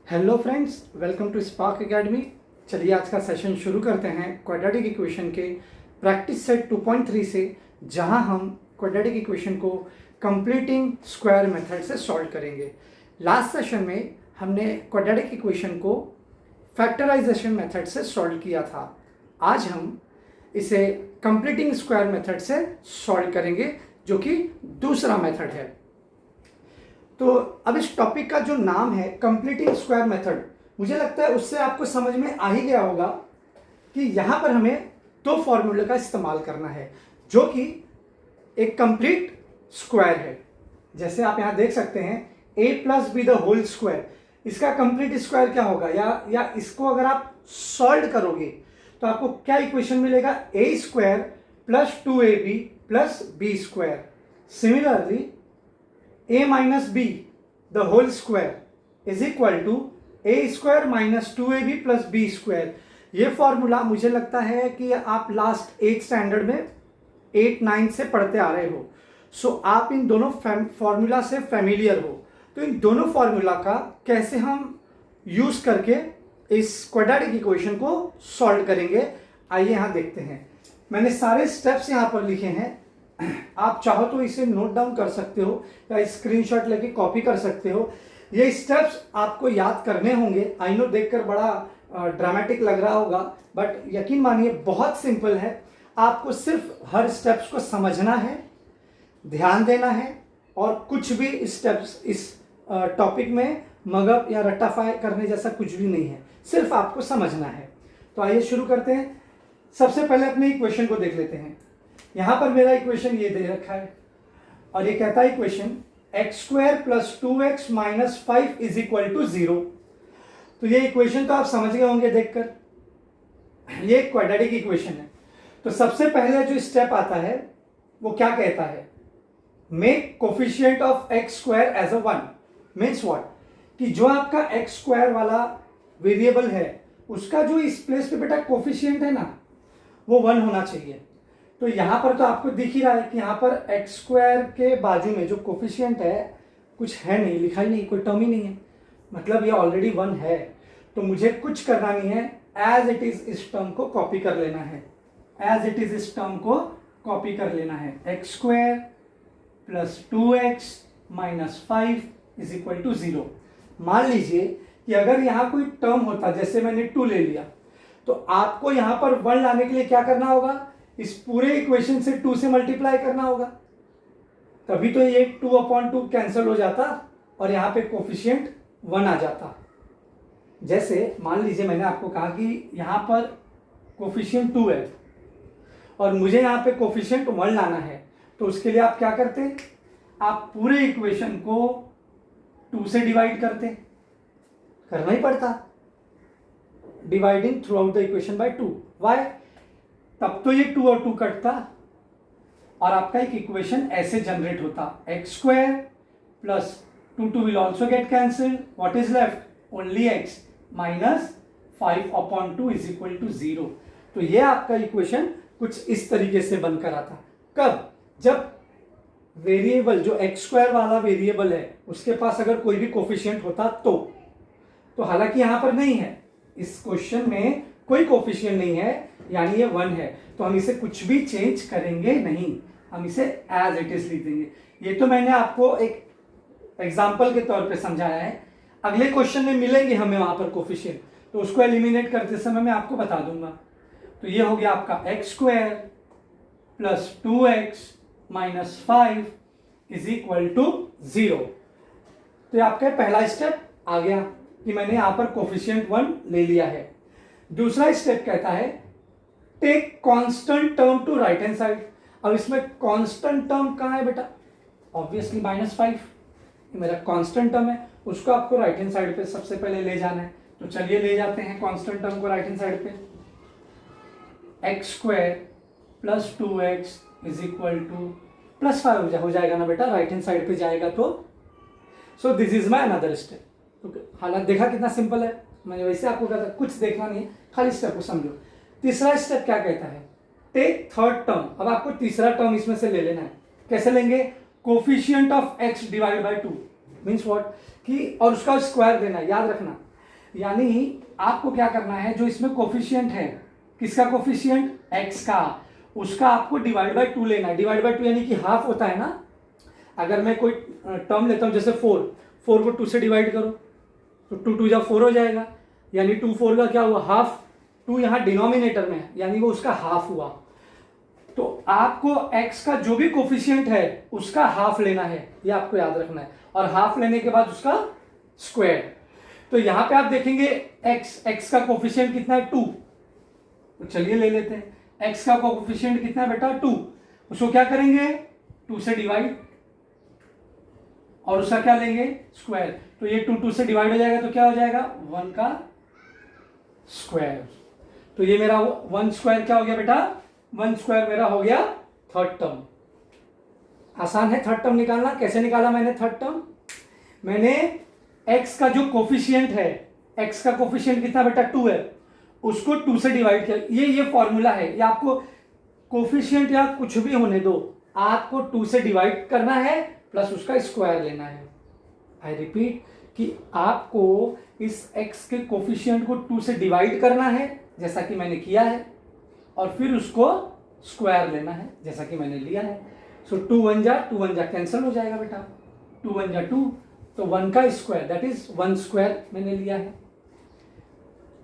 Hello friends, welcome to Spark Academy. चलिए आज का सेशन शुरू करते हैं क्वाड्रेटिक इक्वेशन के प्रैक्टिस सेट 2.3 से, जहां हम क्वाड्रेटिक इक्वेशन को कंप्लीटिंग स्क्वायर मेथड से सॉल्व करेंगे। लास्ट सेशन में हमने क्वाड्रेटिक इक्वेशन को फैक्टराइजेशन मेथड से सॉल्व किया था। आज हम इसे कंप्लीटिंग स्क्वायर मेथड से सॉल्व करेंगे, जो कि दूसरा मेथड है। तो अब इस टॉपिक का जो नाम है कंप्लीटिंग स्क्वायर मेथड, मुझे लगता है उससे आपको समझ में आ ही गया होगा कि यहाँ पर हमें दो फॉर्मूले का इस्तेमाल करना है, जो कि एक कंप्लीट स्क्वायर है। जैसे आप यहाँ देख सकते हैं a plus B the whole square, इसका कंप्लीट स्क्वायर क्या होगा, या इसको अगर आप सॉल्व करोगे तो आपको क्या इक्वेशन मिलेगा, a square plus 2ab plus b square. Similarly a minus b the whole square is equal to a square minus 2ab plus b square. ये फॉर्मूला मुझे लगता है कि आप लास्ट 8 स्टैंडर्ड में 8-9 से पढ़ते आ रहे हो। सो आप इन दोनों फॉर्मूला से फैमिलियर हो। तो इन दोनों फॉर्मूला का कैसे हम यूज करके इस क्वाड्रेटिक इक्वेशन को सॉल्व करेंगे, आइए यहाँ देखते हैं। मैंने सारे स्टेप्स यहाँ पर लिखे हैं, आप चाहो तो इसे नोट डाउन कर सकते हो या स्क्रीनशॉट लेके कॉपी कर सकते हो। ये स्टेप्स आपको याद करने होंगे। आई नो देखकर बड़ा ड्रामेटिक लग रहा होगा, बट यकीन मानिए बहुत सिंपल है। आपको सिर्फ हर स्टेप्स को समझना है, ध्यान देना है, और कुछ भी स्टेप्स इस टॉपिक में मगअप या रट्टाफाई करने जैसा कुछ भी नहीं है, सिर्फ आपको समझना है। तो आइए शुरू करते हैं। सबसे पहले अपने इक्वेशन को देख लेते हैं। यहाँ पर मेरा इक्वेशन ये दे रखा है और ये कहता है equation x square plus 2x minus 5 is equal to 0। तो ये इक्वेशन तो आप समझ गए होंगे देखकर, ये क्वाड्रेटिक इक्वेशन है। तो सबसे पहले जो स्टेप आता है वो क्या कहता है, make coefficient of x square as a 1। Means what, कि जो आपका एक्स स्क्वायर वाला वेरिएबल है उसका जो इस प्लेस पे बेटा कोफिशिएंट है ना, वो 1 होना चाहिए। तो यहाँ पर तो आपको दिख ही रहा है कि यहाँ पर एक्स स्क्वायर के बाजू में जो कोफिशिएंट है कुछ है नहीं, लिखा ही नहीं, कोई टर्म ही नहीं है, मतलब ये ऑलरेडी 1 है। तो मुझे कुछ करना नहीं है, एज इट इज इस टर्म को कॉपी कर लेना है, एज इट इज इस टर्म को कॉपी कर लेना है। X square plus 2x minus 5 is equal to 0। मान लीजिए कि अगर यहाँ कोई टर्म होता, जैसे मैंने 2 ले लिया, तो आपको यहाँ पर 1 लाने के लिए क्या करना होगा, इस पूरे इक्वेशन से 2 से मल्टीप्लाई करना होगा, तभी तो ये 2/2 कैंसिल हो जाता और यहाँ पे कोफिशिएंट 1 आ जाता। जैसे मान लीजिए मैंने आपको कहा कि यहाँ पर कोफिशिएंट 2 है और मुझे यहाँ पे कोफिशिएंट 1 लाना है, तो उसके लिए आप क्या करते, आप पूरे इक्वेशन को 2 से डिवाइड करते, करना ही पड़ता, dividing throughout the equation by 2। Why, तब तो ये 2 और 2 कटता और आपका एक इक्वेशन ऐसे जनरेट होता, x square plus 2 will also get cancelled, what is left, only x minus 5/2 is equal to 0। तो ये आपका इक्वेशन कुछ इस तरीके से बनकर आता। कब, जब वेरिएबल जो एक्स स्क्वायर वाला वेरिएबल है उसके पास अगर कोई भी कोफिशिएंट होता तो हालांकि यहां पर नहीं है, इस क्वेश्चन में कोई कोफिशिएंट नहीं है, यानी ये 1 है, तो हम इसे कुछ भी चेंज करेंगे नहीं, हम इसे एज इट इज लिख देंगे। ये तो मैंने आपको एक एग्जांपल के तौर पे समझाया है। अगले क्वेश्चन में मिलेंगे हमें वहां पर कोफिशिएंट, तो उसको एलिमिनेट करते समय मैं आपको बता दूंगा। तो ये हो गया आपका x square plus 2x minus 5 is equal to 0। तो ये आपका पहला स्टेप आ गया कि मैंने यहां पर कोफिशिएंट 1 ले लिया है। दूसरा स्टेप कहता है take constant term to right hand side. अब इसमें कांस्टेंट टर्म कहाँ है बेटा, ऑब्वियसली -5, मेरा कांस्टेंट टर्म है, उसको आपको राइट हैंड साइड पे सबसे पहले ले जाना है। तो चलिए ले जाते हैं कांस्टेंट टर्म को राइट हैंड साइड पे। X square plus 2x is equal to +5 हो जाएगा ना बेटा, राइट हैंड साइड पे जाएगा तो। So this is my another step. तो हालांकि देखा कितना सिंपल है, मैंने वैसे आपको कहा था कुछ देखना नहीं है, खाली स्टेप को समझो। तीसरा स्टेप क्या कहता है, टेक थर्ड टर्म। अब आपको तीसरा टर्म इसमें से ले लेना है। कैसे लेंगे, coefficient of x divide by 2। Means what, कि और उसका स्क्वायर देना है। याद रखना यानी आपको क्या करना है, जो इसमें कोफिशिएंट है, किसका कोफिशिएंट, x का, उसका आपको डिवाइड बाय 2 लेना है। डिवाइड बाय 2 यानी कि हाफ होता है ना। अगर मैं कोई टर्म लेता हूँ जैसे 4 को 2 से डिवाइड करो तो 2 2 जा 4 हो जाएगा, यानी 2 4 का क्या हुआ, हाफ। 2 यहाँ डिनोमिनेटर में है यानी वो उसका हाफ हुआ। तो आपको x का जो भी कोफिशिएंट है उसका हाफ लेना है, ये आपको याद रखना है, और हाफ लेने के बाद उसका स्क्वायर। तो यहां पे आप देखेंगे x का कोफिशिएंट कितना है, 2। तो चलिए ले लेते हैं, x का कोफिशिएंट कितना है बेटा, 2। उसको क्या करेंगे, 2 से डिवाइड, और उसका क्या लेंगे, स्क्वायर। तो ये 2 2 से डिवाइड हो जाएगा तो क्या हो जाएगा, 1 का स्क्वायर। तो ये मेरा 1 स्क्वायर क्या हो गया बेटा, 1 स्क्वायर मेरा हो गया थर्ड टर्म। आसान है थर्ड टर्म निकालना। कैसे निकाला मैंने थर्ड टर्म, मैंने x का जो कोफिशिएंट है, x का कोफिशिएंट कितना बेटा, 2 है, उसको 2 से डिवाइड किया। ये फॉर्मूला है, ये आपको कोफिशिएंट या कुछ भी होने दो, आपको 2 से डिवाइड करना है प्लस उसका स्क्वायर लेना है। आई रिपीट कि आपको इस x के कोफिशिएंट को 2 से डिवाइड करना है जैसा कि मैंने किया है, और फिर उसको स्क्वायर लेना है जैसा कि मैंने लिया है। सो 2 1 जा कैंसिल हो जाएगा बेटा, 2 1 जा 2, तो 1 का स्क्वायर दैट इज 1 स्क्वायर मैंने लिया है।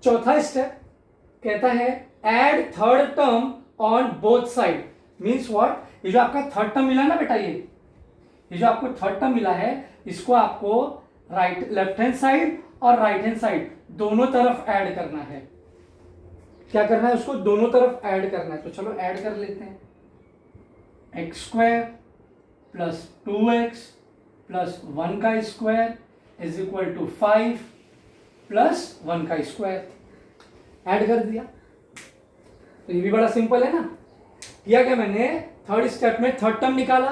चौथा स्टेप कहता है add third term on both side. Means what, ये जो आपका थर्ड टर्म मिला ना बेटा, ये जो आपको थर्ड टर्म मिला है, इसको आपको लेफ्ट हैंड साइड और राइट हैंड साइड दोनों तरफ ऐड करना है। क्या करना है, उसको दोनों तरफ ऐड करना है। तो चलो ऐड कर लेते हैं, x square plus 2x plus 1 का square is equal to 5 plus 1 का स्क्वायर। ऐड कर दिया, तो ये भी बड़ा सिंपल है ना। किया क्या मैंने, थर्ड स्टेप में थर्ड टर्म निकाला,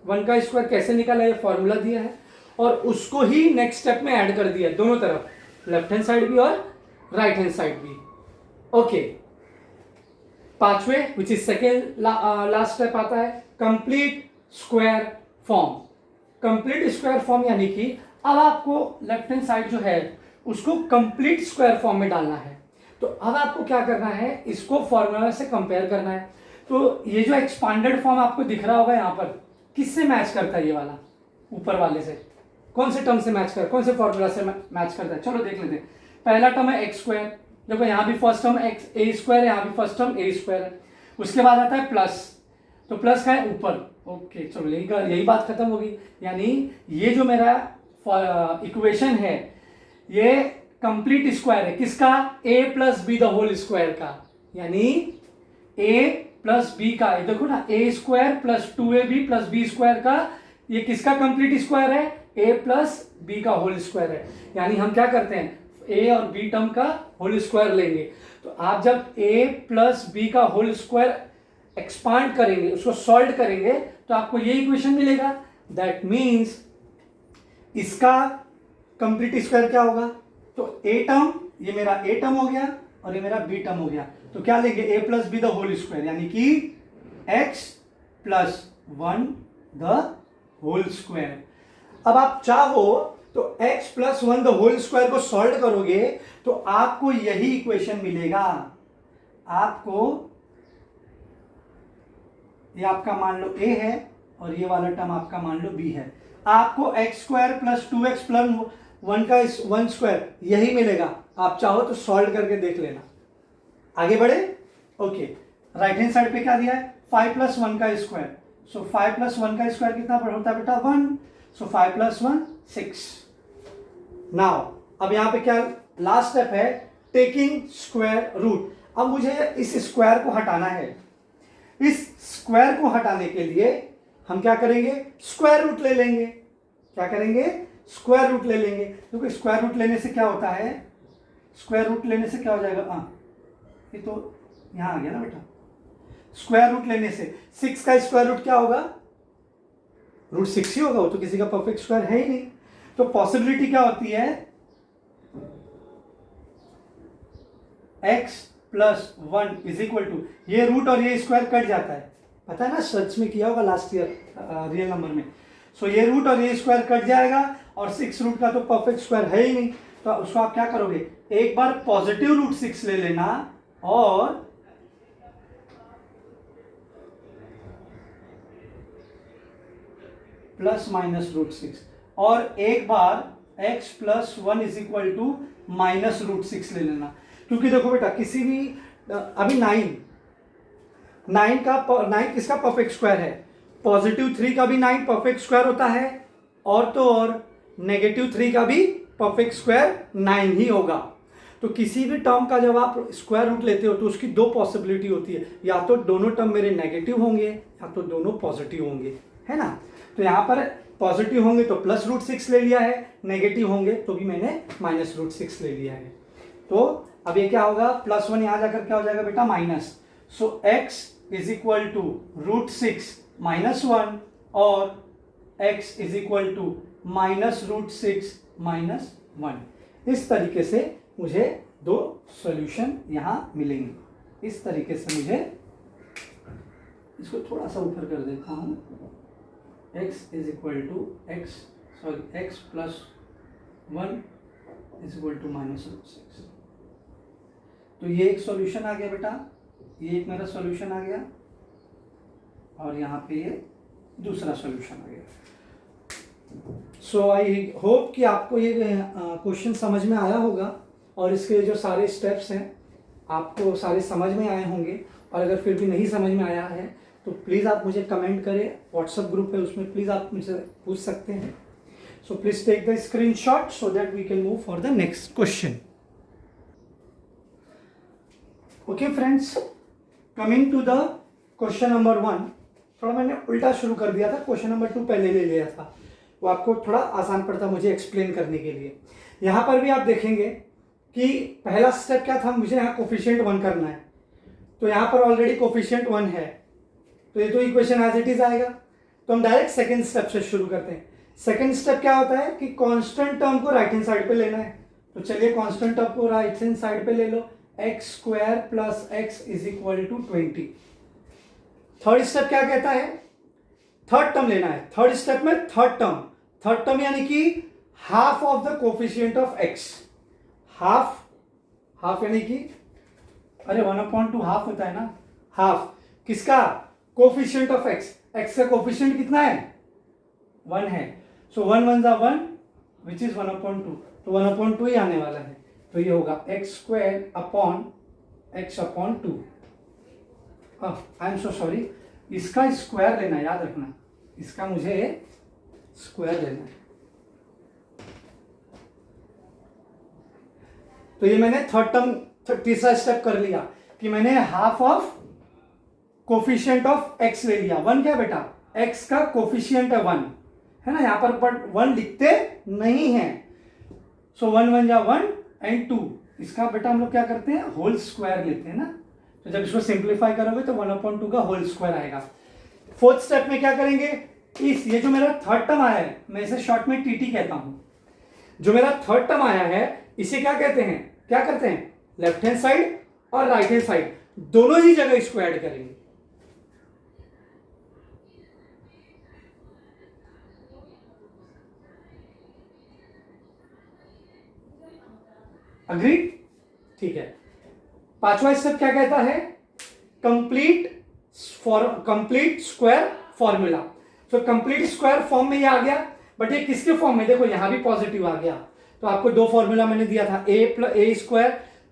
1 का स्क्वायर कैसे निकाला ये फॉर्मूला दिया है, और उसको ही नेक्स्ट स्टेप में ऐड कर दिया दोनों तरफ, लेफ्ट हैंड साइड भी और राइट हैंड साइड भी। ओके, पांचवे which is second last step आता है complete square form. Complete square form यानी कि अब आपको लेफ्ट हैंड साइड जो है उसको कंप्लीट स्क्वायर फॉर्म में डालना है। तो अब आपको क्या करना है, इसको फॉर्मूला से कंपेयर करना है। तो ये जो एक्सपांडेड फॉर्म आपको दिख रहा होगा यहाँ पर, किससे मैच करता है, ये वाला ऊपर वाले से, कौन से टर्म से मैच कर, कौन से फॉर्मूला से मैच करता है, चलो देख लेते हैं। पहला टर्म है एक्स स्क्वायर, देखो यहाँ भी फर्स्ट टर्म एक्स ए स्क्वायर है, यहाँ भी फर्स्ट टर्म ए स्क्वायर है। उसके बाद आता है प्लस, तो प्लस का है ऊपर। ओके चलो यही बात खत्म होगी। यानी ये जो मेरा इक्वेशन है ये कंप्लीट स्क्वायर है, किसका, a plus B the whole square का। यानी a प्लस बी का, ये देखो ना, a square plus 2ab plus b square का, ये किसका कंप्लीट स्क्वायर है, a प्लस बी का होल स्क्वायर है। यानी हम क्या करते हैं, a और b टर्म का होल स्क्वायर लेंगे। तो आप जब a प्लस बी का होल स्क्वायर एक्सपांड करेंगे, उसको सॉल्व करेंगे, तो आपको ये इक्वेशन मिलेगा। दैट मीन्स इसका कंप्लीट स्क्वायर क्या होगा, तो a टर्म, ये मेरा a टर्म हो गया और ये मेरा b टर्म हो गया। तो क्या लेंगे, a plus B the whole square, यानी कि x plus 1 the whole square. अब आप चाहो तो x plus 1 the whole square को सॉल्व करोगे तो आपको यही इक्वेशन मिलेगा। आपको ये आपका मान लो a है और ये वाला टर्म आपका मान लो b है। आपको x square plus 2x plus 1 का 1 स्क्वायर यही मिलेगा। आप चाहो तो सॉल्व करके देख लेना। आगे बढ़े, ओके। राइट हैंड साइड पे क्या दिया है, 5 प्लस 1 का स्क्वायर। सो 5 प्लस 1 का स्क्वायर कितना होता है बेटा, 1। सो 5 प्लस 1 6। नाउ अब यहां पे क्या लास्ट स्टेप है, टेकिंग स्क्वायर रूट। अब मुझे इस स्क्वायर को हटाना है। इस स्क्वायर को हटाने के लिए हम क्या करेंगे, स्क्वायर रूट ले लेंगे। क्या करेंगे, स्क्वायर रूट ले लेंगे। क्योंकि स्क्वायर रूट लेने से क्या होता है, स्क्वायर रूट लेने से क्या हो जाएगा, ये तो यहां आ गया ना बेटा। स्क्वायर रूट लेने से 6 का स्क्वायर रूट क्या होगा, रूट 6 ही होगा, वो तो किसी का परफेक्ट स्क्वायर है ही नहीं। तो पॉसिबिलिटी क्या होती है, x plus 1 is equal to, ये रूट और ये स्क्वायर कट जाता है, पता है ना, सर्च में किया होगा लास्ट ईयर रियल नंबर में। सो ये रूट और ये स्क्वायर कट जाएगा और 6 रूट का तो परफेक्ट स्क्वायर है ही नहीं। तो उसको आप क्या करोगे, एक बार पॉजिटिव रूट 6 ले लेना और प्लस माइनस रूट 6, और एक बार x plus 1 is equal to minus root 6 ले लेना। क्योंकि देखो बेटा, किसी भी अभी 9 किसका परफेक्ट स्क्वायर है, पॉजिटिव 3 का भी 9 परफेक्ट स्क्वायर होता है, और तो और नेगेटिव 3 का भी परफेक्ट स्क्वायर 9 ही होगा। तो किसी भी टर्म का जब आप स्क्वायर रूट लेते हो तो उसकी दो पॉसिबिलिटी होती है, या तो दोनों टर्म मेरे नेगेटिव होंगे या तो दोनों पॉजिटिव होंगे, है ना। तो यहाँ पर पॉजिटिव होंगे तो प्लस रूट 6 ले लिया है, नेगेटिव होंगे तो भी मैंने माइनस रूट 6 ले लिया है। तो अब ये क्या होगा, प्लस 1 यहाँ जाकर क्या हो जाएगा बेटा, minus. So x is equal to root 6 minus 1 और x is equal to minus root 6 minus 1। इस तरीके से मुझे दो सॉल्यूशन यहाँ मिलेंगे। इस तरीके से मुझे इसको थोड़ा सा ऊपर कर देता हूँ, x is equal to x plus 1 is equal to minus root 6। तो ये एक सॉल्यूशन आ गया बेटा, ये एक मेरा सॉल्यूशन आ गया, और यहाँ पे ये दूसरा सॉल्यूशन आ गया। सो आई होप कि आपको ये क्वेश्चन समझ में आया होगा, और इसके जो सारे स्टेप्स हैं आपको सारे समझ में आए होंगे। और अगर फिर भी नहीं समझ में आया है तो प्लीज़ आप मुझे कमेंट करें, व्हाट्सएप ग्रुप है उसमें प्लीज़ आप मुझसे पूछ सकते हैं। So please take the screenshot so that we can move for the next question. Okay friends, coming to the question number 1। थोड़ा मैंने उल्टा शुरू कर दिया था, क्वेश्चन नंबर 2 पहले ले लिया था, वो आपको थोड़ा आसान पड़ता मुझे एक्सप्लेन करने के लिए। यहाँ पर भी आप देखेंगे कि पहला स्टेप क्या था, मुझे यहाँ कोफिशिएंट 1 करना है। तो यहाँ पर ऑलरेडी कोफिशिएंट 1 है, तो ये तो इक्वेशन एज इट इज आएगा। तो हम डायरेक्ट सेकंड स्टेप से शुरू करते हैं। सेकंड स्टेप क्या होता है कि कांस्टेंट टर्म को राइट हैंड साइड पे लेना है। तो चलिए कांस्टेंट टर्म को राइट हैंड साइड पे ले लो, x square plus x is equal to 20। Third step क्या कहता है, थर्ड टर्म लेना है। थर्ड स्टेप में थर्ड टर्म यानी कि half of the coefficient of x. Half यानी कि अरे 1/2 हाफ होता है ना, हाफ किसका, कोफिशिएंट ऑफ एक्स। एक्स का कोफिशिएंट कितना है, 1 है। सो 1 1 जा 1 विच इज 1/2, तो 1/2 ही आने वाला है। तो ये होगा x square upon x upon 2। I am so sorry, इसका स्क्वायर लेना, याद रखना इसका मुझे स्क्वायर लेना है। तो ये मैंने थर्ड टर्म तीसरा स्टेप कर लिया कि मैंने half of coefficient of x ले लिया। 1 क्या बेटा, एक्स का कोफिशिएंट है 1, है ना, यहां पर बट 1 लिखते नहीं है। सो 1 1 जा 1 एंड 2, इसका बेटा हम लोग क्या करते हैं, होल स्क्वायर लेते हैं ना। तो जब इसको सिंप्लीफाई करोगे तो 1/2 का होल स्क्वायर आएगा। फोर्थ स्टेप में क्या करेंगे, इस ये जो मेरा थर्ड टर्म आया है, मैं इसे शॉर्ट में टीटी कहता हूं। जो मेरा थर्ड टर्म आया है इसे क्या कहते हैं, क्या करते हैं, लेफ्ट हैंड साइड और राइट हैंड साइड दोनों ही जगह इसको ऐड करेंगे। अग्री, ठीक है। पांचवा स्टेप क्या कहता है, कंप्लीट स्क्वायर फॉर्मूला। तो कंप्लीट स्क्वायर फॉर्म में ये आ गया, बट ये किसके फॉर्म में, देखो यहां भी पॉजिटिव आ गया। तो आपको दो फॉर्मूला मैंने दिया था, a square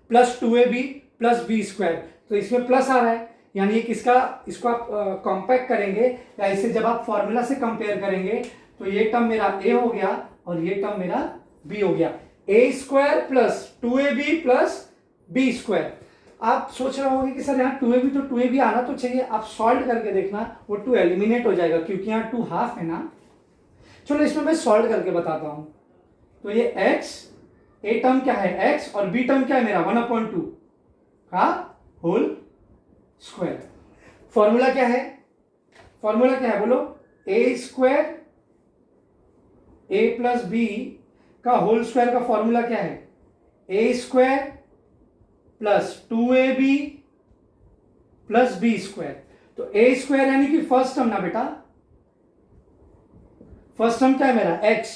plus 2ab plus b square. तो इसमें प्लस आ रहा है, यानी ये किसका, इसको आप कॉम्पैक्ट करेंगे या इसे जब आप फॉर्मूला से कंपेयर करेंगे तो ये टर्म मेरा ए हो गया और ये टर्म मेरा बी हो गया। A square plus 2ab plus b square. आप सोच रहे होंगे कि सर यहाँ 2ab तो 2ab आना तो चाहिए, आप सॉल्व करके देखना, वो 2 एलिमिनेट हो जाएगा क्योंकि यहाँ 2 हाफ है ना। चलो इसमें मैं सॉल्व करके बताता हूं। तो ये x, ए टर्म क्या है x और बी टर्म क्या है मेरा 1/2 का होल स्क्वायर। फॉर्मूला क्या है, फॉर्मूला क्या है बोलो, a square a plus B का होल स्क्वायर का फॉर्मूला क्या है, a square plus 2ab plus b square. तो ए स्क्वायर यानी कि फर्स्ट टर्म ना बेटा, फर्स्ट टर्म क्या है मेरा x,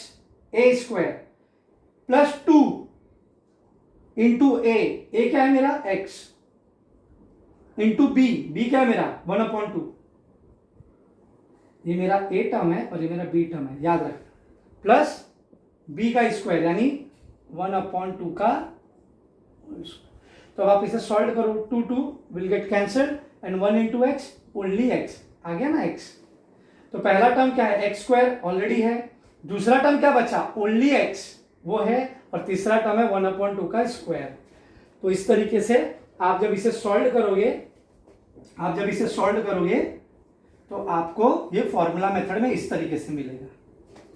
ए स्क्वायर प्लस 2 इंटू ए क्या है मेरा x, इंटू बी क्या है मेरा 1/2, ये मेरा a टर्म है और ये मेरा b टर्म है, याद रखना, प्लस b का स्क्वायर यानी 1/2 का। तो अब आप इसे सॉल्व करो, 2 will get cancelled and 1 into x only x आ गया ना x। तो पहला टर्म क्या है x स्क्वायर ऑलरेडी है, दूसरा टर्म क्या बचा ओनली x वो है, और तीसरा टर्म है 1/2 का स्क्वायर। तो इस तरीके से आप जब इसे सॉल्व करोगे तो आपको ये फॉर्मूला मेथड में इस तरीके से मिलेगा,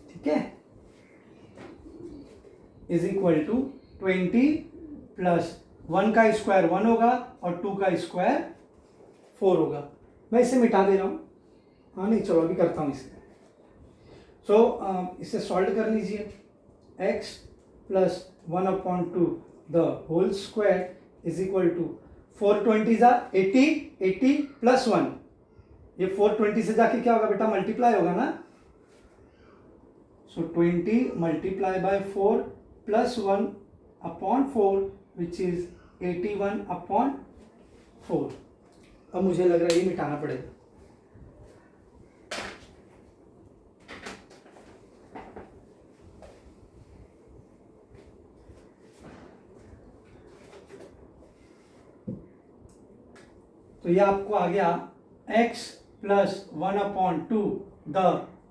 ठीक है, इज इक्वल टू 20 प्लस 1 का स्क्वायर 1 होगा और 2 का स्क्वायर 4 होगा। मैं इसे मिटा दे रहा हूं, हाँ नहीं चलो अभी करता हूं इसे। इसे सॉल्व कर लीजिए, x plus 1/2 the whole square is equal to 420 जा 80 प्लस 1, ये 420 से जाके क्या होगा बेटा मल्टीप्लाई होगा ना, सो 20 multiply by 4 plus 1/4 which is 81/4। अब मुझे लग रहा है ये मिटाना पड़ेगा, तो ये आपको आ गया x plus 1/2 the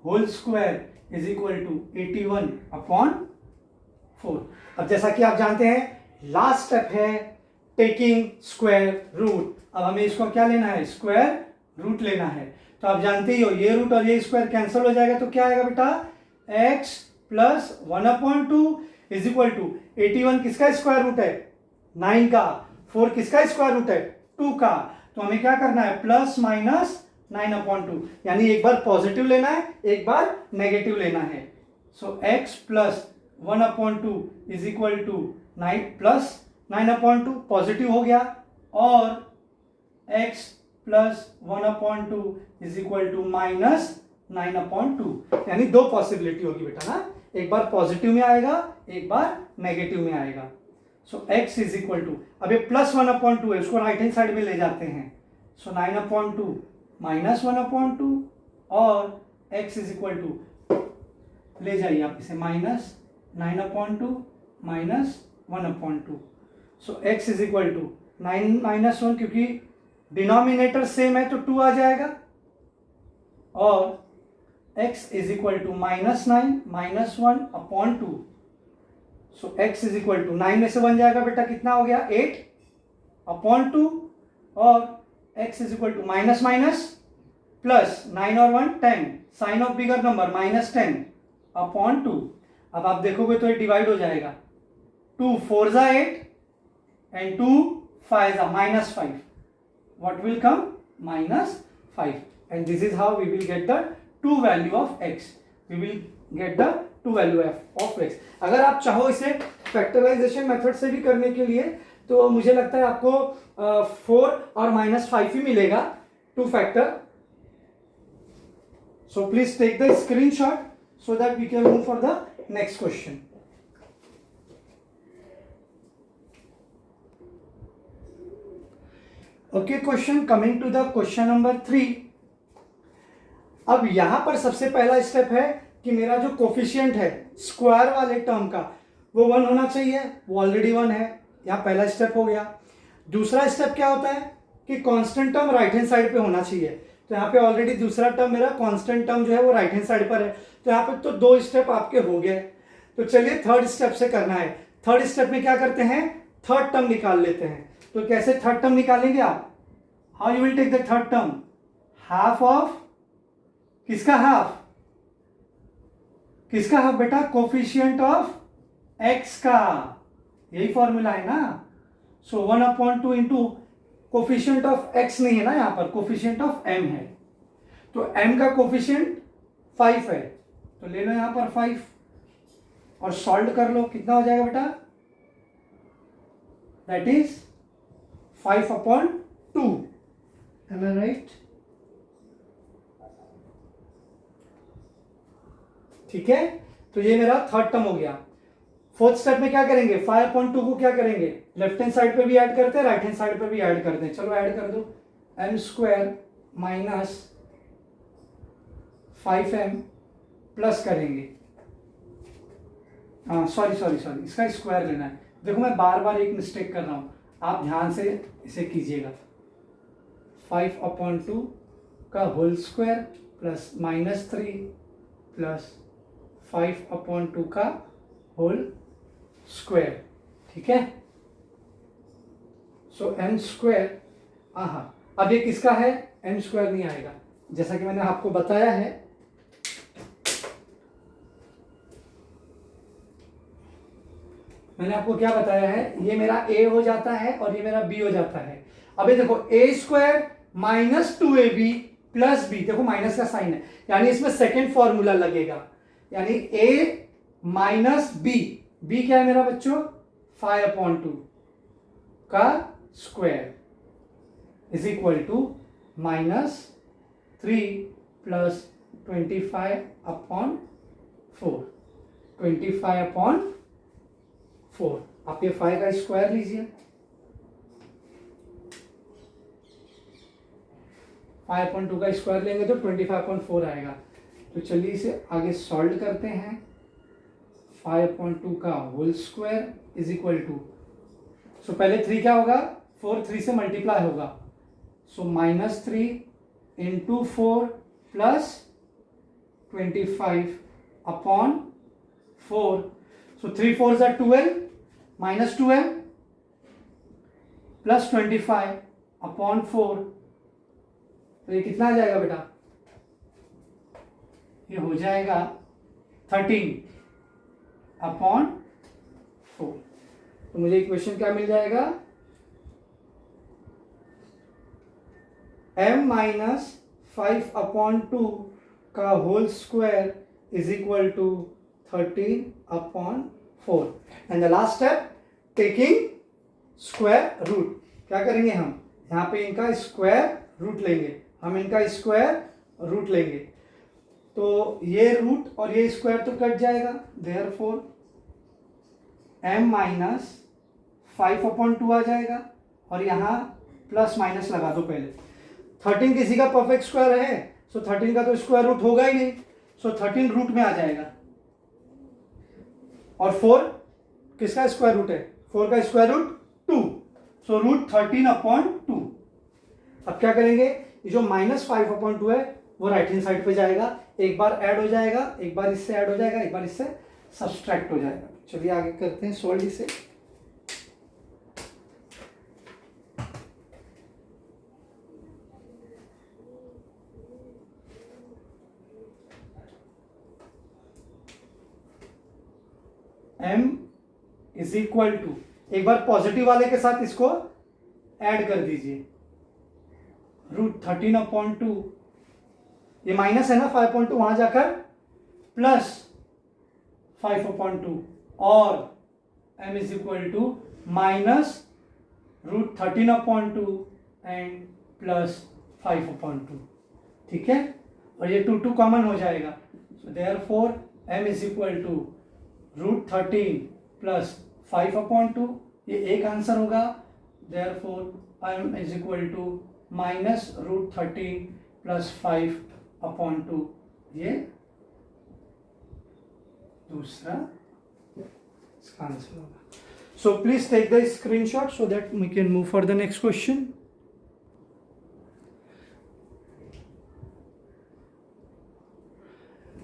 whole square is equal to 81/4। अब जैसा कि आप जानते हैं लास्ट स्टेप है टेकिंग स्क्वायर रूट। अब हमें इसको क्या लेना है, स्क्वायर रूट लेना है। तो आप जानते ही हो ये रूट और ये स्क्वायर कैंसिल हो जाएगा, तो क्या आएगा बेटा x plus 1/2 is equal to 81 किसका स्क्वायर रूट है 9 का, 4 किसका स्क्वायर रूट है 2 का। तो हमें क्या करना है प्लस माइनस 9/2, यानी एक बार पॉजिटिव लेना है एक बार नेगेटिव लेना है। So x plus 1/2 is equal to 9 plus 9/2 positive हो गया, और x plus 1/2 is equal to minus 9/2, यानी दो पॉसिबिलिटी होगी बेटा ना, एक बार पॉजिटिव में आएगा एक बार नेगेटिव में आएगा। सो x इज इक्वल टू, अब ये प्लस 1/2 है उसको राइट हैंड साइड में ले जाते हैं, सो 9/2 माइनस 1/2 और x इज इक्वल टू, ले जाइए आप इसे minus 9/2 minus 1/2। So x is equal to 9 minus 1, क्योंकि डिनोमिनेटर सेम है तो 2 आ जाएगा, और x is equal to minus 9 minus 1/2। So x is equal to 9 में से 1 जाएगा बेटा कितना हो गया 8/2, और x is equal to minus minus plus 9 और 1 10, sign of bigger number minus 10/2। अब आप देखोगे तो ये डिवाइड हो जाएगा, 2 4 जा 8 एंड 2 5 जा minus 5, what will come -5, and this is how we will get the true value of x, we will get the true value of x। अगर आप चाहो इसे फैक्टराइजेशन मेथड से भी करने के लिए तो मुझे लगता है आपको 4 और -5 ही मिलेगा two factor. So please take the screenshot so that we can move for the next question। Okay, question coming to the question number 3। अब यहां पर सबसे पहला स्टेप है कि मेरा जो कोफिशिएंट है स्क्वायर वाले टर्म का वो 1 होना चाहिए, वो ऑलरेडी 1 है, यहां पहला स्टेप हो गया। दूसरा स्टेप क्या होता है कि constant term right hand side पे होना चाहिए, तो यहाँ पे ऑलरेडी दूसरा टर्म मेरा कांस्टेंट टर्म जो है वो राइट हैंड साइड पर है, तो यहाँ पे तो 2 स्टेप आपके हो गए। तो चलिए थर्ड स्टेप से करना है। थर्ड स्टेप में क्या करते हैं थर्ड टर्म निकाल लेते हैं। तो कैसे थर्ड टर्म निकालेंगे आप, how you will take the third term, half of किसका हाफ, किसका हाफ बेटा कोफिशिएंट ऑफ x का, यही फॉर्मूला है ना। So 1/2 into coefficient of x नहीं है ना, यहां पर कोफिशिएंट ऑफ m है, तो m का कोफिशिएंट 5 है, तो ले लो यहां पर 5 और सॉल्व कर लो, कितना हो जाएगा बेटा, that is 5/2, am I right. ठीक है, तो ये मेरा थर्ड टर्म हो गया। फोर्थ स्टेप में क्या करेंगे, 5/2 को क्या करेंगे, लेफ्ट हैंड साइड पे भी ऐड करते हैं, राइट हैंड साइड पे भी ऐड करते हैं। चलो ऐड कर दो, m square minus 5m plus करेंगे, सॉरी इसका स्क्वायर लेना है। देखो मैं बार बार एक मिस्टेक कर रहा हूं, आप ध्यान से इसे कीजिएगा। 5/2 का होल स्क्वायर प्लस -3 प्लस 5/2 का होल स्क्वायर, ठीक है। सो m स्क्वायर, अब ये किसका है, m स्क्वायर नहीं आएगा, जैसा कि मैंने आपको बताया है। मैंने आपको क्या बताया है, ये मेरा a हो जाता है और ये मेरा b हो जाता है। अब ये देखो a square minus 2ab plus b, देखो माइनस का साइन है, यानी इसमें सेकेंड फॉर्मूला लगेगा, यानी a माइनस b, b क्या है मेरा बच्चों, 5/2 का square is equal to -3 plus 25/4, 25/4। आप ये 5 का स्क्वायर लीजिए, 5/2 का स्क्वायर लेंगे तो 25/4 आएगा। तो चलिए इसे आगे सॉल्व करते हैं। 5/2 का whole square is equal to, so पहले 3 क्या होगा, 4 3 से मल्टीप्लाई होगा, so -3 into 4 plus 25/4, so 3 4 are 12 minus 2m plus 25/4, तो ये कितना आ जाएगा बेटा, ये हो जाएगा 13/4। तो मुझे इक्वेशन क्या मिल जाएगा, m माइनस 5/2 का whole square is equal to 13/4। And the last step, taking square root, क्या करेंगे हम, यहाँ पे इनका स्क्वायर रूट लेंगे, हम इनका स्क्वायर रूट लेंगे, तो ये रूट और ये स्क्वायर तो कट जाएगा, देयरफॉर m माइनस 5/2 आ जाएगा, और यहाँ प्लस माइनस लगा दो पहले। 13 किसी का परफेक्ट स्क्वायर है, सो 13 का तो स्क्वायर रूट होगा ही नहीं, सो 13 रूट में आ जाएगा, और 4 किसका स्क्वायर रूट है, 4 का स्क्वायर रूट 2, सो रूट 13/2। अब क्या करेंगे, ये जो -5/2 है वो राइट हैंड साइड पे जाएगा, एक बार ऐड हो जाएगा, एक बार इससे ऐड हो जाएगा, एक बार इससे सब्सट्रैक्ट हो जाएगा। चलिए आगे करते हैं सॉल्व इसे। m इज इक्वल टू, एक बार पॉजिटिव वाले के साथ इसको ऐड कर दीजिए, रूट 13/2, ये माइनस है ना 5/2, वहां जाकर प्लस 5/2, और m is equal to minus root 13/2 and plus 5/2, ठीक है, और ये 2 कॉमन हो जाएगा, so therefore m is equal to root 13 plus 5/2, ये एक आंसर होगा, therefore m is equal to minus root 13 plus 5/2, ये दूसरा इसका आंसर होगा। So please take the screenshot so that we can move for the next question.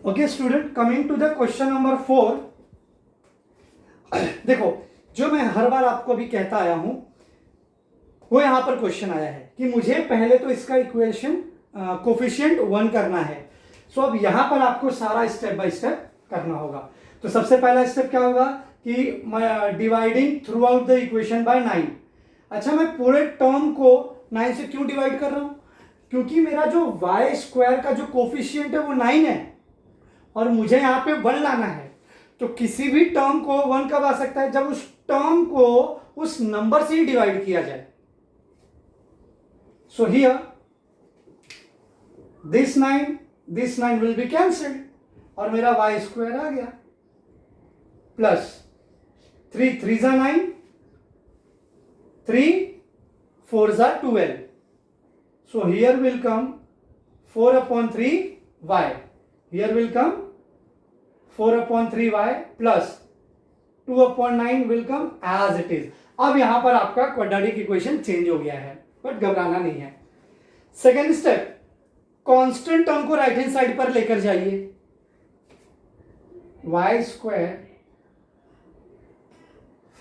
Okay student, coming to the question number 4। देखो, जो मैं हर बार आपको भी कहता आया हूं वो यहां पर क्वेश्चन आया है कि मुझे पहले तो इसका इक्वेशन कोफिशिएंट 1 करना है। सो अब यहां पर आपको सारा स्टेप बाय स्टेप करना होगा। तो सबसे पहला स्टेप क्या होगा कि dividing throughout the equation bye 9। अच्छा, मैं पूरे टर्म को 9 से क्यों डिवाइड कर रहा हूं, क्योंकि मेरा जो y स्क्वायर का जो कोफिशिएंट है वो 9 है और मुझे यहां पे 1 लाना है। तो किसी भी टर्म को 1 कब आ सकता है, जब उस टर्म को उस नंबर से ही डिवाइड किया जाए। So here this 9 will be cancelled और मेरा y स्क्वायर आ गया, प्लस 3 3 जा 9, 3 4 जा 12. So here will come 4 upon 3y. Here will come 4 upon 3y plus 2 upon 9 will come as it is. अब यहां पर आपका क्वाड्रेटिक इक्वेशन चेंज हो गया है, बट घबराना नहीं है. सेकेंड स्टेप, कांस्टेंट टर्म को राइट हैंड साइड पर लेकर जाइए. y square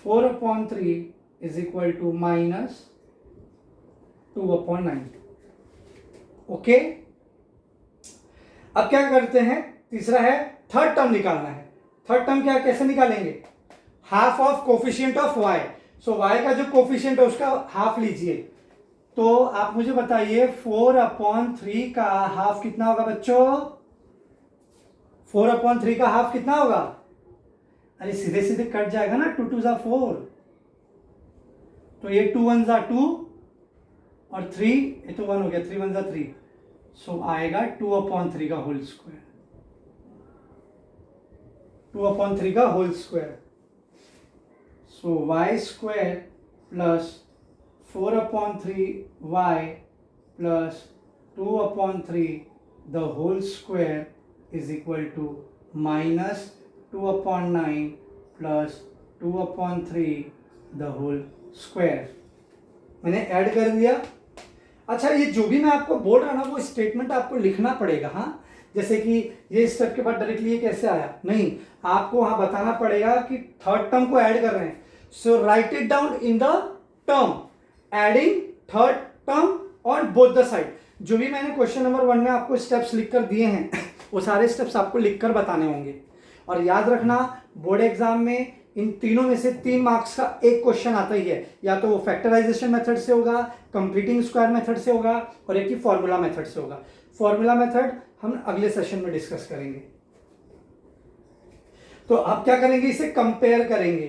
4 upon 3 is equal to minus 2 upon 9. Okay, अब क्या करते हैं, तीसरा है थर्ड टर्म निकालना है. थर्ड टर्म क्या, कैसे निकालेंगे, half of coefficient of y. So y का जो कोफिशिएंट है उसका हाफ लीजिए. तो आप मुझे बताइए 4 अपॉन 3 का हाफ कितना होगा बच्चों? 4 अपॉन 3 का हाफ कितना होगा? अरे सीधे सीधे कट जाएगा ना, 2 2 जा 4, तो ये 2 1 जा 2 और 3, ये तो 1 हो गया, 3 1 जा 3. सो आएगा 2 अपॉन 3 का होल स्क्वायर. 2 अपॉन 3 का whole square. So y square plus 4 upon 3y plus 2 upon 3 the whole square is equal to minus 2 upon 9 plus 2 upon 3 the whole square. मैंने ऐड कर दिया. अच्छा, ये जो भी मैं आपको बोल रहा ना वो स्टेटमेंट आपको लिखना पड़ेगा. हाँ, जैसे कि ये स्टेप के बाद डायरेक्टली ये कैसे आया, नहीं, आपको वहां बताना पड़ेगा कि थर्ड टर्म को ऐड कर रहे हैं. So write it down in the term, adding third term on both the side. जो भी मैंने क्वेश्चन नंबर 1 में आपको स्टेप्स लिखकर दिए हैं वो सारे स्टेप्स आपको लिखकर बताने होंगे. और याद रखना, बोर्ड एग्जाम में इन तीनों में से 3 मार्क्स का एक क्वेश्चन आता ही है. या तो वो फैक्टराइजेशन मेथड से होगा, कंप्लीटिंग स्क्वायर मेथड से होगा, और एक ही फॉर्मूला मेथड से होगा. फॉर्मूला मेथड हम अगले सेशन में डिस्कस करेंगे. तो अब क्या करेंगे, इसे कंपेयर करेंगे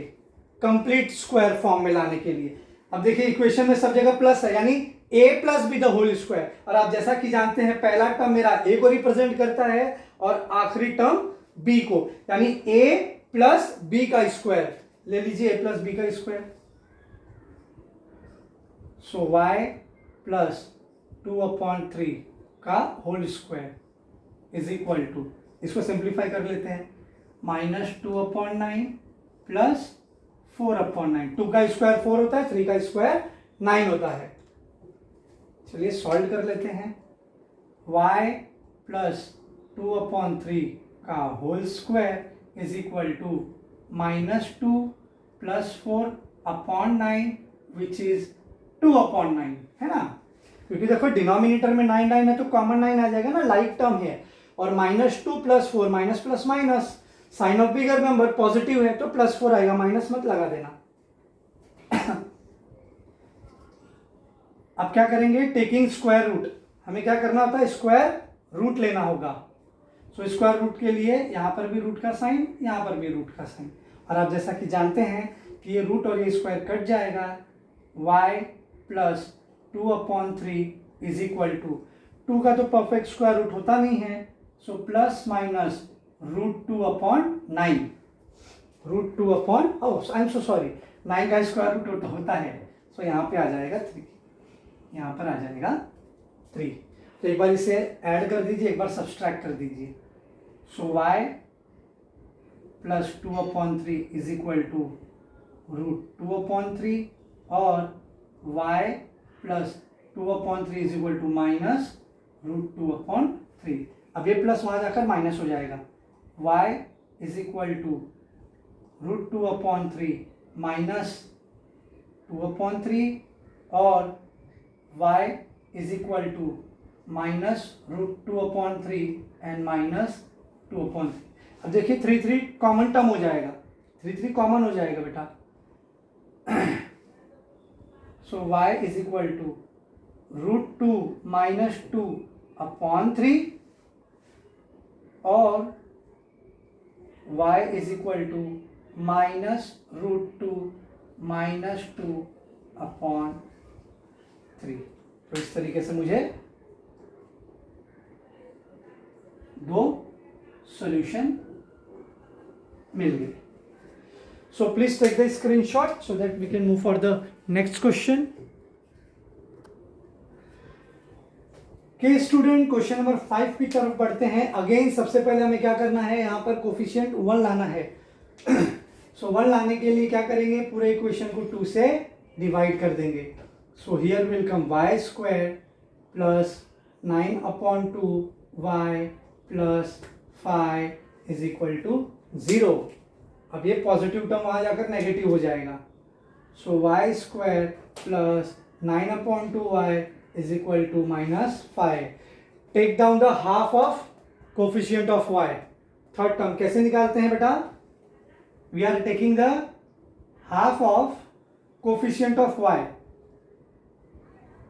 कंप्लीट स्क्वायर फॉर्म में लाने के लिए. अब देखिए इक्वेशन में सब जगह प्लस है, यानी a plus B the whole square. और आप जैसा कि जानते हैं पहला टर्म मेरा a को रिप्रेजेंट करता है और आखिरी टर्म b को, यानी a प्लस बी का स्क्वायर. ले लीजिए a प्लस बी का square. So y plus 2 upon 3 का whole square is equal to, इसको सिंप्लीफाई कर लेते हैं, माइनस 2 अपॉन 9 प्लस 4 अपॉन 9. 2 का स्क्वायर 4 होता है, 3 का स्क्वायर 9 होता है. चलिए सॉल्व कर लेते हैं. y प्लस 2 अपॉन 3 का whole square is equal to minus 2 plus 4 upon 9 which is 2 upon 9, है ना. क्योंकि देखो डिनोमिनेटर में 9 9 है तो कॉमन 9 आ जाएगा ना, लाइक टर्म है. और minus 2 plus 4, minus plus minus, sign of bigger number positive है तो प्लस 4 आएगा, माइनस मत लगा देना. अब क्या करेंगे, टेकिंग स्क्वायर रूट. हमें क्या करना होता है, स्क्वायर रूट लेना होगा. सो स्क्वायर रूट के लिए यहां पर भी रूट का साइन, यहां पर भी रूट का साइन. और आप जैसा कि जानते हैं कि ये रूट और ये स्क्वायर कट जाएगा. y plus 2 upon 3 is equal to, 2 का तो परफेक्ट स्क्वायर रूट होता नहीं है, so plus minus root 2 upon 9. Root 2 upon, I am so sorry, 9 का स्क्वायर रूट होता है. सो यहाँ पे आ जाएगा 3, यहाँ पर आ जाएगा 3. तो एक बार इसे ऐड कर दीजिए, एक बार सब्सट्रैक्ट कर दीजिए. So y plus 2 upon 3 is equal to root 2 upon 3 और y plus 2 upon 3 is equal to minus root 2 upon 3. अब ये प्लस वहां जाकर माइनस हो जाएगा. y is equal to root 2 upon 3 minus 2 upon 3 और y is equal to minus root 2 upon 3 and minus 2 upon 3. अब देखिए 3 3 कॉमन टर्म हो जाएगा, 3 3 कॉमन हो जाएगा बेटा. So y is equal to root 2 minus 2 upon 3 और y is equal to minus root 2 minus 2 upon 3. तो इस तरीके से मुझे 2 सॉल्यूशन मिल गए. So please take the screenshot so that we can move for the next question. के student question number 5 की तरफ बढ़ते हैं. अगेन सबसे पहले हमें क्या करना है, यहाँ पर कोफिशिएंट 1 लाना है. सो 1 लाने के लिए क्या करेंगे, पूरे इक्वेशन को 2 से डिवाइड कर देंगे. So here will come Y square plus 9/2 Y plus 5 is equal to 0. अब ये पॉजिटिव टर्म वहां जाकर नेगेटिव हो जाएगा. So y square plus 9/2 y is equal to minus 5. Take down the half of coefficient of y. Third term कैसे निकालते हैं बेटा, we are taking the half of coefficient of y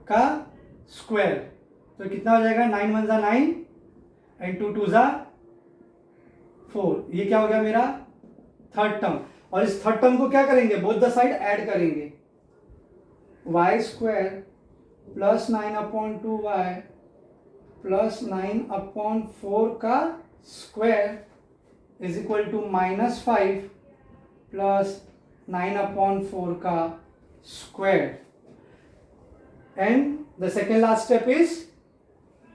का square. तो कितना हो जाएगा, 9 1 जा 9 and 2 2 जा 4. ये क्या हो गया मेरा थर्ड टर्म. और इस थर्ड टर्म को क्या करेंगे, बोथ द साइड ऐड करेंगे. y square plus 9/2 Y plus 9/4 का square is equal to minus 5 plus 9/4 का square. And the second last step is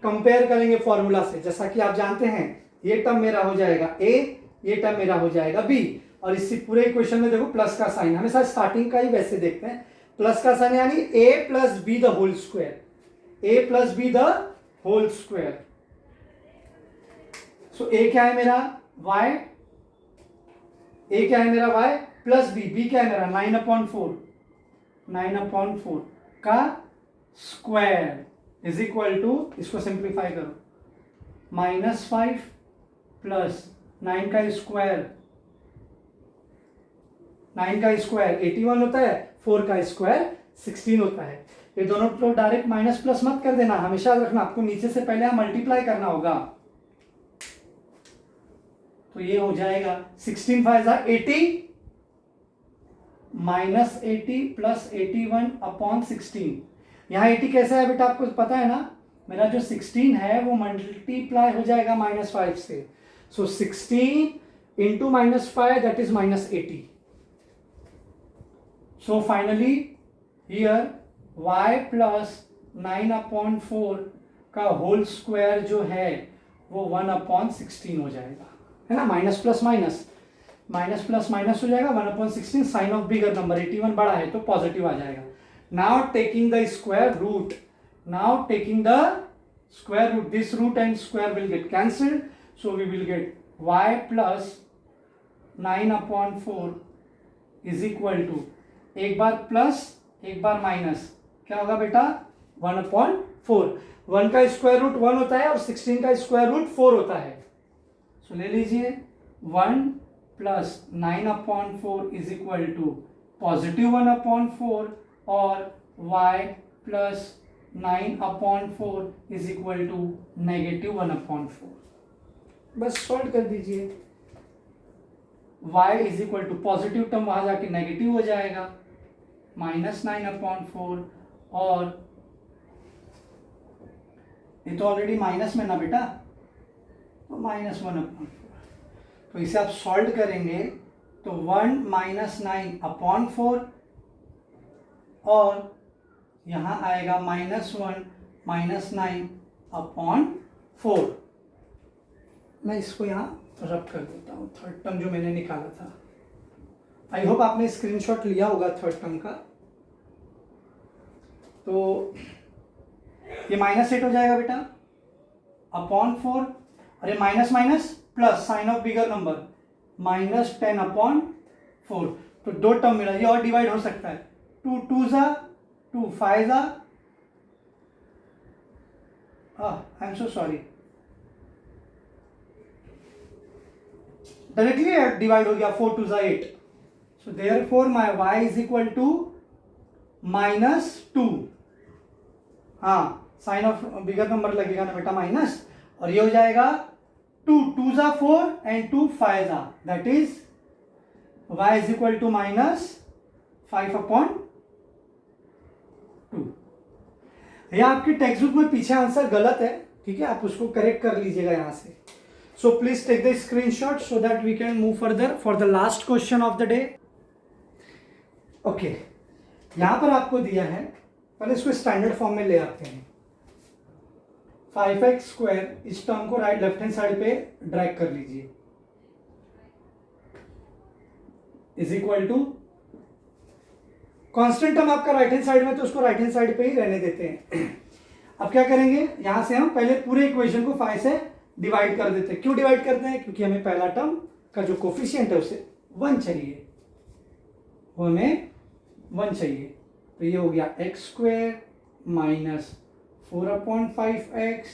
compare करेंगे फॉर्मूला से. जैसा कि आप जानते हैं ये टर्म मेरा हो जाएगा a, ये टर्म मेरा हो जाएगा b. और इसी पूरे इक्वेशन में देखो प्लस का साइन, हमेशा स्टार्टिंग का ही वैसे देखते हैं. प्लस का साइन यानी a plus B the whole square, a plus B the whole square. So a क्या है मेरा y, a क्या है मेरा y प्लस b क्या है मेरा 9/4 का स्क्वायर इज इक्वल टू, इसको सिंप्लीफाई करो, -5 प्लस 9 का स्क्वायर, 9 का स्क्वायर 81 होता है, 4 का स्क्वायर 16 होता है. ये दोनों तो डायरेक्ट माइनस प्लस मत कर देना, हमेशा रखना, आपको नीचे से पहले मल्टीप्लाई करना होगा. तो ये हो जाएगा 16 5 80 माइनस 80 प्लस 81/16. यहाँ 80 कैसा है बेटा आपको पता है ना, मेरा जो 16 है वो मल्टीप्लाई हो जाएगा -5 से. सो 16 into -5 that is -80. So finally here y plus 9/4 का होल स्क्वायर जो है वो 1/16 हो जाएगा, है ना. माइनस प्लस माइनस हो जाएगा 1/16. साइन ऑफ बिगर नंबर 81 बड़ा है तो पॉजिटिव आ जाएगा. Now taking the square root, this root and square will get cancelled. So we will get y plus 9/4 is equal to, एक बार प्लस एक बार माइनस, क्या होगा बेटा 1/4. 1 का स्क्वायर रूट 1 होता है और 16 का स्क्वायर रूट 4 होता है. सो ले लीजिए 1 plus 9/4 is equal to positive 1/4 और y plus 9/4 is equal to negative 1/4. बस सॉल्व कर दीजिए. y is equal to positive term वहां जाके नेगेटिव हो जाएगा, -9/4 और ये तो ऑलरेडी माइनस में ना बेटा, तो -1/4. तो इसे आप सॉल्व करेंगे तो 1 - 9/4 और यहां आएगा -1 - 9/4. मैं इसको यहां रब कर देता हूं, थर्ड टर्म जो मैंने निकाला था. आई होप आपने स्क्रीनशॉट लिया होगा थर्ड टर्म का. तो ये -8 हो जाएगा बेटा /4 और ये minus plus sign of bigger number -10/4. तो दो टर्म मिला, ये और डिवाइड हो सकता है. 2 2 जा 2 5 जा, आई am so sorry, directly divide हो गया. 4 2 जा 8. So therefore my y is equal to -2. हाँ, साइन ऑफ बिगर नंबर लगेगा ना बेटा माइनस, और ये हो जाएगा 2 2 जा 4 एंड 2 5 जा, that is y is equal to -5/2. ये आपकी टेक्स्ट बुक में पीछे आंसर गलत है, ठीक है, आप उसको करेक्ट कर लीजिएगा यहाँ से. So please take the screenshot so that we can move further for the last question of the day. Okay, यहाँ पर आपको दिया है, पहले इसको स्टैंडर्ड फॉर्म में ले आते हैं। 5x² इस टर्म को राइट लेफ्ट हैंड साइड पे ड्रैग कर लीजिए, is equal to constant term आपका राइट हैंड साइड में, तो उसको राइट हैंड साइड पे ही रहने देते हैं। अब क्या करेंगे, यहां से हम पहले पूरे इक्वेशन को 5 से डिवाइड कर देते हैं। क्यों डिवाइड करते हैं, क्योंकि हमें पहला टर्म का जो कोफिशिएंट है उसे 1 चाहिए, वो हमें 1 चाहिए। तो ये हो गया x² minus 4/5x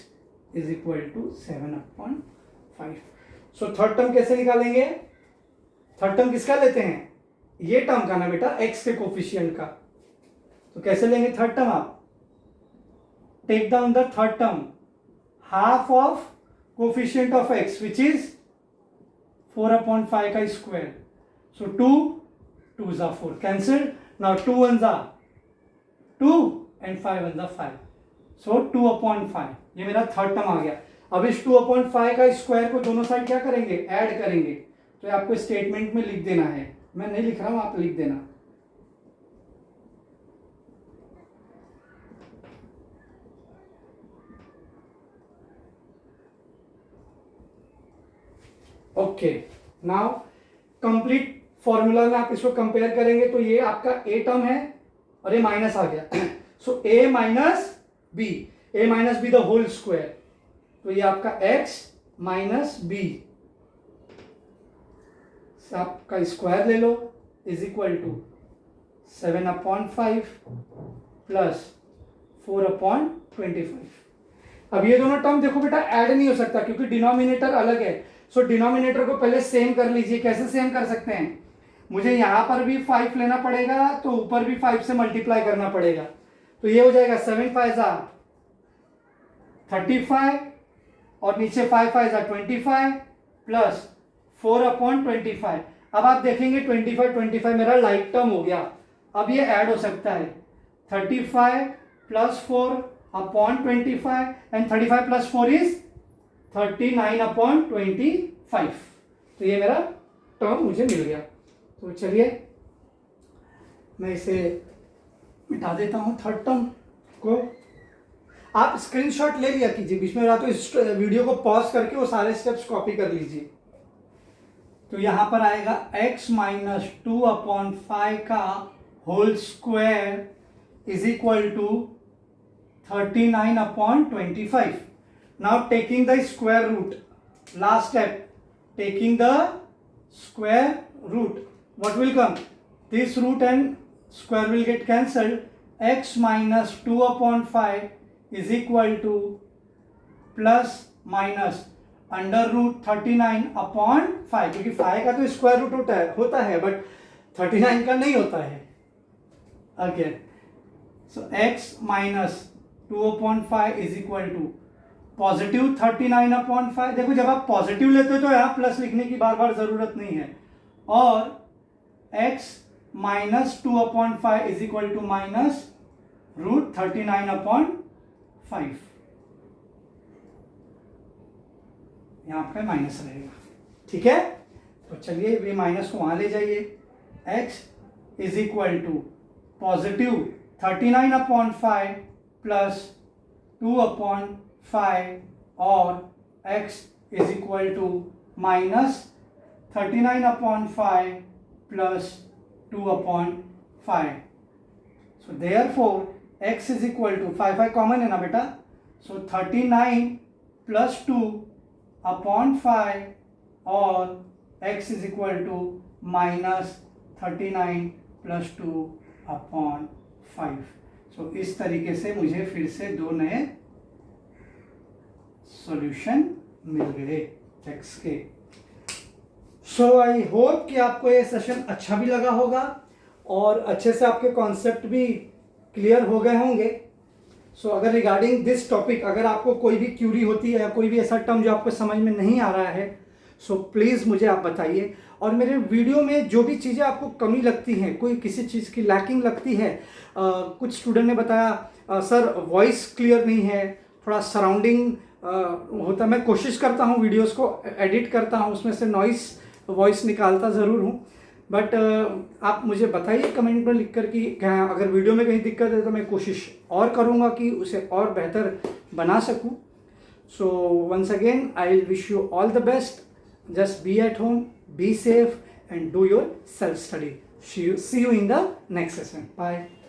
is equal to 7/5। So third term कैसे निकालेंगे, थर्ड टर्म किसका लेते हैं, ये टर्म का ना बेटा, x के कोफिशिएंट का। तो कैसे लेंगे थर्ड टर्म, आप take down the third term, half of coefficient of x which is 4/5 का square. So 2 2s are 4, cancelled. Now 2 1s are 2 and 5 1s are 5. So 2/5, ये मेरा थर्ड टर्म आ गया। अब इस 2/5 का स्क्वायर को दोनों साइड क्या करेंगे, ऐड करेंगे। तो आपको स्टेटमेंट में लिख देना है, मैं नहीं लिख रहा हूं, आप लिख देना। ओके, नाउ कंप्लीट फॉर्मूला में आप इसको कंपेयर करेंगे तो ये आपका ए टर्म है और ये माइनस आ गया। So a minus b the whole square, तो ये आपका x माइनस बी आपका स्क्वायर ले लो इज इक्वल टू 7/5 प्लस 4/25। अब ये दोनों टर्म देखो बेटा ऐड नहीं हो सकता क्योंकि डिनोमिनेटर अलग है। सो डिनोमिनेटर को पहले सेम कर लीजिए। कैसे सेम कर सकते हैं, मुझे यहां पर भी 5 लेना पड़ेगा तो ऊपर भी 5 से मल्टीप्लाई करना पड़ेगा। तो ये हो जाएगा 7 5 35 और नीचे 5 5 25 प्लस 4/25। अब आप देखेंगे 25 मेरा लाइक टर्म हो गया। अब ये ऐड हो सकता है 35 प्लस 4/25 एंड 35 प्लस 4 इज 39/25। तो ये मेरा टर्म मुझे मिल गया। तो चलिए मैं इसे मिटा देता हूं थर्ड टर्म को। आप स्क्रीनशॉट ले लिया कीजिए बीच में, या तो इस वीडियो को पॉज करके वो सारे स्टेप्स कॉपी कर लीजिए। तो यहां पर आएगा x माइनस 2/5 का whole square is equal to 39/25। Now taking the square root, last step, taking the square root, what will come, this root and square will get cancelled. X minus 2/5 is equal to plus minus under root 39/5, क्योंकि 5 का तो square root होता है but 39 का नहीं होता है। Again so x minus 2/5 is equal to positive 39/5। देखो जब आप पॉजिटिव लेते हो तो यहाँ प्लस लिखने की बार बार जरूरत नहीं है। और x minus 2/5 is equal to minus root 39/5। यहाँ पे माइनस रहेगा, ठीक है। तो चलिए ये माइनस को वहां ले जाइए। x is equal to positive 39/5 plus 2/5 और x is equal to minus 39/5 plus 2/5। So therefore x is equal to 5 common है ना बेटा, सो 39 प्लस 2/5 और x is equal to minus 39 plus 2/5। सो इस तरीके से मुझे फिर से दो नए सॉल्यूशन मिल गए x के। सो आई होप कि आपको ये सेशन अच्छा भी लगा होगा और अच्छे से आपके कॉन्सेप्ट भी क्लियर हो गए होंगे। सो अगर रिगार्डिंग दिस टॉपिक अगर आपको कोई भी क्यूरी होती है या कोई भी ऐसा टर्म जो आपको समझ में नहीं आ रहा है, सो प्लीज़ मुझे आप बताइए। और मेरे वीडियो में जो भी चीज़ें आपको कमी लगती हैं, कोई किसी चीज़ की लैकिंग लगती है, कुछ स्टूडेंट ने बताया सर वॉइस क्लियर नहीं है, थोड़ा सराउंडिंग होता है, मैं कोशिश करता हूँ वीडियोस को एडिट करता हूँ उसमें से नॉइस वॉइस निकालता ज़रूर हूँ, बट आप मुझे बताइए कमेंट में लिख कर कि क्या अगर वीडियो में कहीं दिक्कत है तो मैं कोशिश और करूँगा कि उसे और बेहतर बना सकूँ. So once again I will wish you all the best. Just be at home, be safe and do your self study. See you in the next session. Bye.